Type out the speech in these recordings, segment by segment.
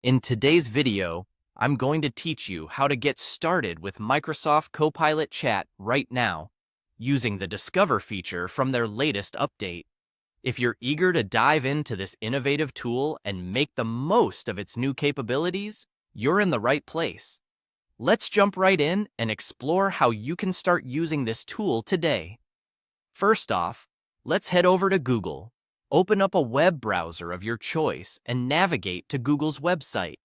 In today's video, I'm going to teach you how to get started with Microsoft Copilot Chat right now, using the Discover feature from their latest update. If you're eager to dive into this innovative tool and make the most of its new capabilities, you're in the right place. Let's jump right in and explore how you can start using this tool today. First off, let's head over to Google. Open up a web browser of your choice and navigate to Google's website.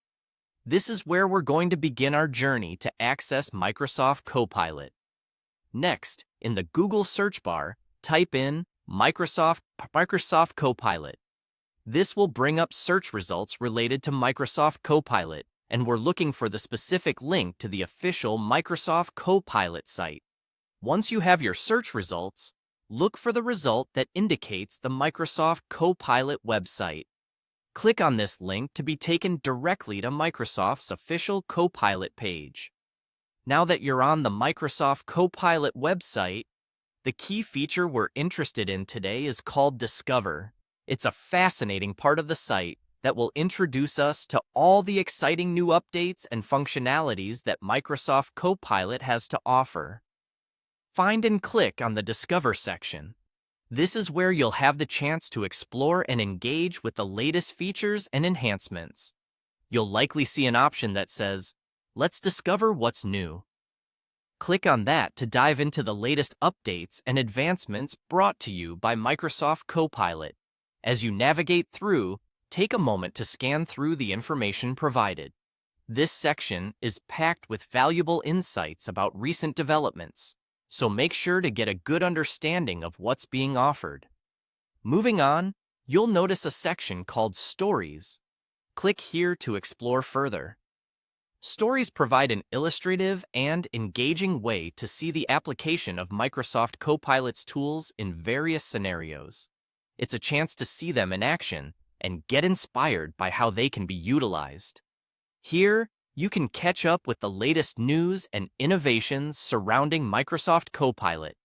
This is where we're going to begin our journey to access Microsoft Copilot. Next, in the Google search bar, type in Microsoft Copilot. This will bring up search results related to Microsoft Copilot, and we're looking for the specific link to the official Microsoft Copilot site. Once you have your search results, look for the result that indicates the Microsoft Copilot website. Click on this link to be taken directly to Microsoft's official Copilot page. Now that you're on the Microsoft Copilot website, the key feature we're interested in today is called Discover. It's a fascinating part of the site that will introduce us to all the exciting new updates and functionalities that Microsoft Copilot has to offer. Find and click on the Discover section. This is where you'll have the chance to explore and engage with the latest features and enhancements. You'll likely see an option that says, "Let's discover what's new." Click on that to dive into the latest updates and advancements brought to you by Microsoft Copilot. As you navigate through, take a moment to scan through the information provided. This section is packed with valuable insights about recent developments, so make sure to get a good understanding of what's being offered. Moving on, you'll notice a section called Stories. Click here to explore further. Stories provide an illustrative and engaging way to see the application of Microsoft Copilot's tools in various scenarios. It's a chance to see them in action and get inspired by how they can be utilized. Here, you can catch up with the latest news and innovations surrounding Microsoft Copilot.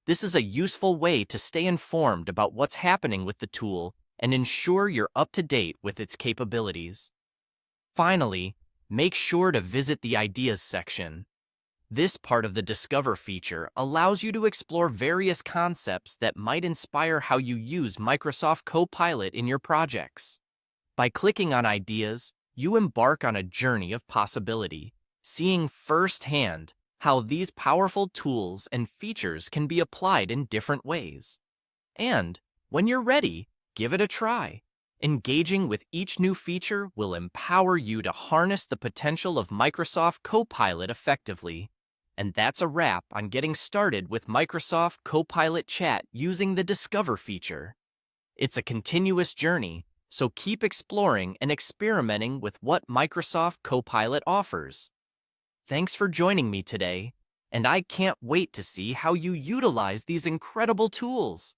This is a useful way to stay informed about what's happening with the tool and ensure you're up to date with its capabilities. Finally, make sure to visit the Ideas section. This part of the Discover feature allows you to explore various concepts that might inspire how you use Microsoft Copilot in your projects. By clicking on Ideas, you embark on a journey of possibility, seeing firsthand how these powerful tools and features can be applied in different ways. And when you're ready, give it a try. Engaging with each new feature will empower you to harness the potential of Microsoft Copilot effectively. And that's a wrap on getting started with Microsoft Copilot Chat using the Discover feature. It's a continuous journey, so keep exploring and experimenting with what Microsoft Copilot offers. Thanks for joining me today, and I can't wait to see how you utilize these incredible tools.